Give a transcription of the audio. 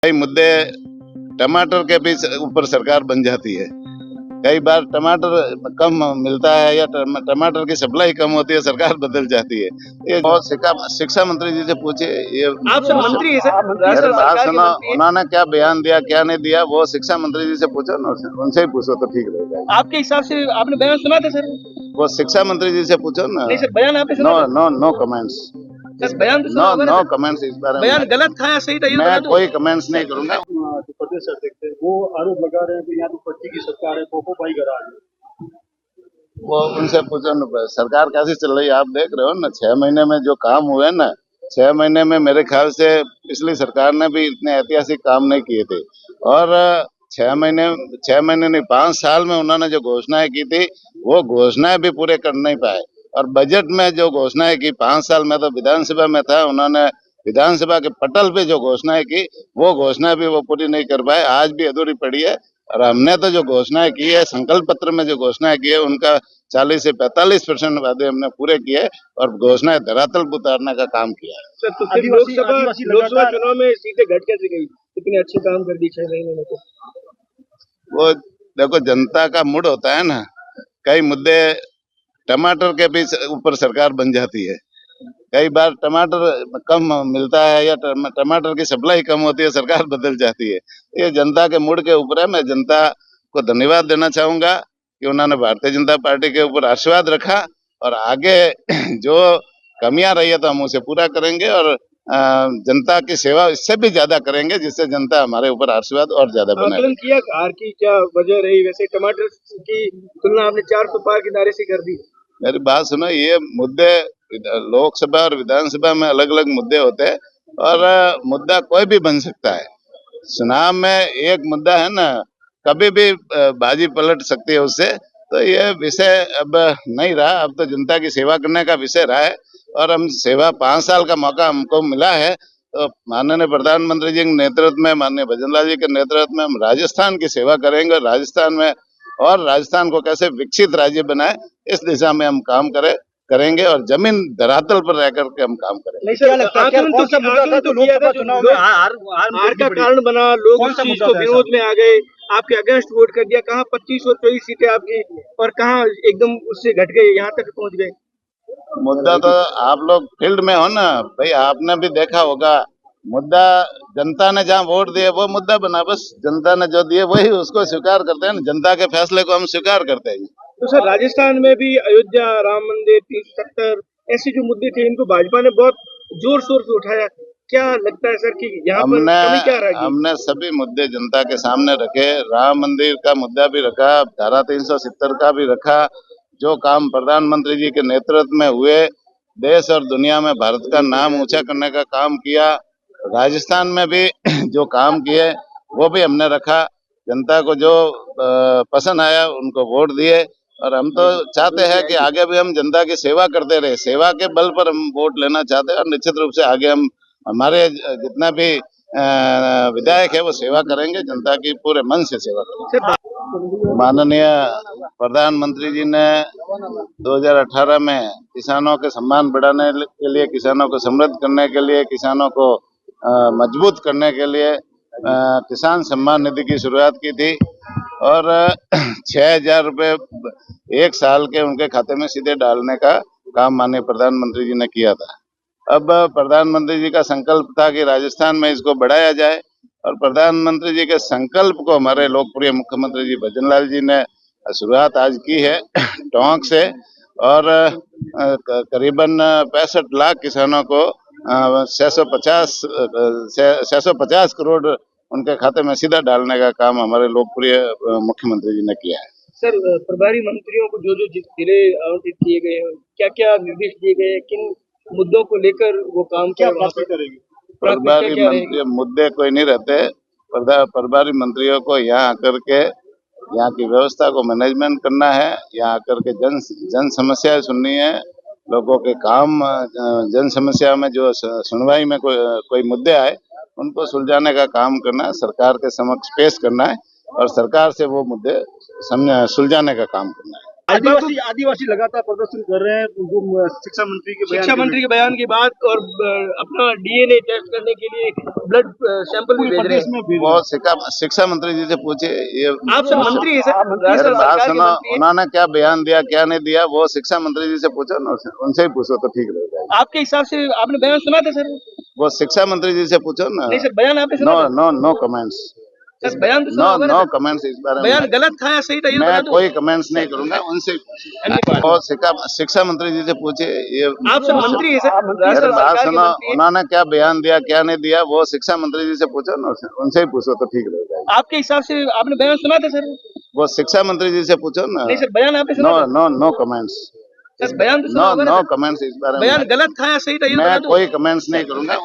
कई मुद्दे टमाटर के भी ऊपर सरकार बन जाती है। कई बार टमाटर कम मिलता है या टमाटर की सप्लाई कम होती है, सरकार बदल जाती है। ये बहुत शिक्षा मंत्री जी से पूछे। ये आप सर मंत्री है सर, मेरे बात सरकार के सुनो, मंत्री हैं। उन्होंने क्या बयान दिया क्या नहीं दिया वो शिक्षा मंत्री जी से पूछो ना, उनसे ही पूछो तो ठीक रहेगा। आपके हिसाब से आपने बयान सुना था सर? वो शिक्षा मंत्री जी से पूछो ना। नहीं सर, बयान आपने सुना नो था? No no comments. सर बयान तो सुना नो होगा ना नो सर? कमेंट्स इस बारे में। बयान गलत था या सही था ये तो मैं बता दो। कोई कमेंट्स नहीं करूंगा। जो प्रदेश अध्यक्ष है वो आरोप लगा रहे हैं कि यहाँ तो पट्टी की सरकार है, पोपोपाई करा रही है। वो उनसे पूछो ना, सरकार कैसी चल रही है आप देख रहे हो ना। 6 महीने में जो काम हुए ना, 6 महीने में मेरे ख्याल से पिछली सरकार ने भी इतने ऐतिहासिक काम नहीं किए थे। और 6 महीने नहीं, 5 साल में उन्होंने जो घोषणाएं की थी वो घोषणाएं भी पूरे कर नहीं पाए। और बजट में जो घोषणाएं की 5 साल में, तो विधानसभा में था, उन्होंने विधानसभा के पटल पे जो घोषणाएं की वो घोषणा भी वो पूरी नहीं कर पाए, आज भी अधूरी पड़ी है। और हमने तो जो घोषणाएं की है, संकल्प पत्र में जो घोषणाएं की है उनका 40 से 45% वादे हमने पूरे किए और घोषणाएं धरातल पर उतारने का काम किया है। सर तो फिर लोकसभा चुनाव में सीटें घट कैसे गई? इतने अच्छे काम कर दिए 6 महीने में तो। वो देखो, जनता का मूड होता है ना। कई मुद्दे टमाटर के भी ऊपर सरकार बन जाती है। कई बार टमाटर कम मिलता है या टमाटर की सप्लाई कम होती है, सरकार बदल जाती है। ये जनता के मूड के ऊपर है। मैं जनता को धन्यवाद देना चाहूंगा कि उन्होंने भारतीय जनता पार्टी के ऊपर आशीर्वाद रखा और आगे जो कमियां रही है तो हम उसे पूरा करेंगे और जनता की सेवा इससे भी ज्यादा करेंगे, जिससे जनता हमारे ऊपर आशीर्वाद और ज्यादा बनाए। आकलन किया हार की क्या वजह रही? वैसे टमाटर की तुलना आपने 400 पार के दायरे से कर दी। मेरी बात सुनो, ये मुद्दे लोकसभा और विधानसभा में अलग अलग मुद्दे होते हैं और मुद्दा कोई भी बन सकता है। चुनाव में एक मुद्दा है ना, कभी भी बाजी पलट सकती है उससे। तो ये विषय अब नहीं रहा, अब तो जनता की सेवा करने का विषय रहा है और हम सेवा 5 साल का मौका हमको मिला है। तो माननीय प्रधानमंत्री जी के नेतृत्व में, माननीय भजनलाल जी के नेतृत्व में हम राजस्थान की सेवा करेंगे और राजस्थान को कैसे विकसित राज्य बनाए इस दिशा में हम काम करेंगे और जमीन धरातल पर रह करके हम काम करेंगे। नहीं सर, आकलन तो लोकसभा चुनाव में हार का कारण बना, लोग इस चीज को विरोध में आ गए, आपके अगेंस्ट वोट कर दिया। कहाँ 25 और 24 सीटें आपकी और कहाँ एकदम उससे घट गए, यहाँ तक पहुंच गए। मुद्दा तो आप लोग फील्ड में हो ना भाई, आपने भी देखा होगा। मुद्दा जनता ने जहाँ वोट दिए वो मुद्दा बना, बस जनता ने जो दिए वही उसको स्वीकार करते हैं ना। जनता के फैसले को हम स्वीकार करते हैं। तो सर राजस्थान में भी अयोध्या, राम मंदिर, 370 ऐसे जो मुद्दे थे इनको भाजपा ने बहुत जोर शोर से उठाया। क्या लगता है सर कि यहाँ पर कमी क्या रहेगी? हमने सभी मुद्दे जनता के सामने रखे। राम मंदिर का मुद्दा भी रखा, धारा 370 का भी रखा। जो काम प्रधानमंत्री जी के नेतृत्व में हुए, देश और दुनिया में भारत का नाम ऊंचा करने का काम किया। राजस्थान में भी जो काम किए वो भी हमने रखा। जनता को जो पसंद आया उनको वोट दिए और हम तो चाहते हैं कि आगे भी हम जनता की सेवा करते रहे। सेवा के बल पर हम वोट लेना चाहते हैं और निश्चित रूप से आगे हम हमारे जितना भी विधायक है वो सेवा करेंगे, जनता की पूरे मन से सेवा करेंगे। माननीय प्रधानमंत्री जी ने 2018 में किसानों के सम्मान बढ़ाने के लिए, किसानों को समृद्ध करने के लिए, किसानों को मजबूत करने के लिए किसान सम्मान निधि की शुरुआत की थी और 6,000 रुपये एक साल के उनके खाते में सीधे डालने का काम माननीय प्रधानमंत्री जी ने किया था। अब प्रधानमंत्री जी का संकल्प था कि राजस्थान में इसको बढ़ाया जाए और प्रधानमंत्री जी के संकल्प को हमारे लोकप्रिय मुख्यमंत्री जी भजनलाल जी ने शुरुआत आज की है टोंक से और करीबन 65 लाख किसानों को 650 करोड़ उनके खाते में सीधा डालने का काम हमारे लोकप्रिय मुख्यमंत्री जी ने किया है। सर प्रभारी मंत्रियों को जो जिले आवंटित किए गए हैं, क्या क्या निर्देश दिए गए हैं, किन मुद्दों को लेकर वो काम क्या करेंगे? प्रभारी मंत्री मुद्दे कोई नहीं रहते। प्रभारी मंत्रियों को यहाँ आकर के यहाँ की व्यवस्था को मैनेजमेंट करना है, यहाँ आकर के जन समस्याएं सुननी है, लोगों के काम, जन समस्या में जो सुनवाई में कोई मुद्दे आए उनको सुलझाने का काम करना है, सरकार के समक्ष पेश करना है और सरकार से वो मुद्दे सुलझाने का काम करना है। आदिवासी आदिवासी लगातार प्रदर्शन कर रहे हैं जो शिक्षा मंत्री के शिक्षा मंत्री के बयान के बाद और अपना डीएनए टेस्ट करने के लिए ब्लड सैंपल भी भेज रहे प्रदेश हैं। में भी वो शिक्षा मंत्री जी से पूछे। ये आप सब मंत्री हैं सर, मेरे राजस्थान बात सरकार के सुनो, मंत्री हैं। उन्होंने क्या बयान दिया क्या नहीं दिया वो शिक्षा मंत्री जी से पूछो ना, उनसे ही पूछो तो ठीक रहेगा। आपके हिसाब से आपने बयान सुना था सर? वो शिक्षा मंत्री जी से पूछो ना। नहीं सर, बयान आपने सुना नो था? No no comments. सर बयान तो सुना नो होगा ना नो सर? कमेंट्स इस बारे बयान में। गलत था या सही था ये तो मैं बता दो। कोई कमेंट्स नहीं करूंगा, उनसे धन्यवाद। वो शिक्षा मंत्री जी से पूछे। ये आप सब मंत्री हैं सर, मेरे राजस्थान बात सरकार के सुनो, मंत्री हैं। उन्होंने क्या बयान दिया क्या नहीं दिया वो शिक्षा मंत्री जी से पूछो ना, उनसे ही पूछो तो ठीक रहेगा। आपके हिसाब से आपने बयान सुना था सर? वो शिक्षा मंत्री जी से पूछो ना। नहीं सर, बयान आपने सुना नो था? No no comments. सर बयान तो सुना नो होगा ना नो सर? कमेंट्स इस बारे में। बयान गलत था या सही था ये तो मैं बता दो। कोई कमेंट्स नहीं करूंगा।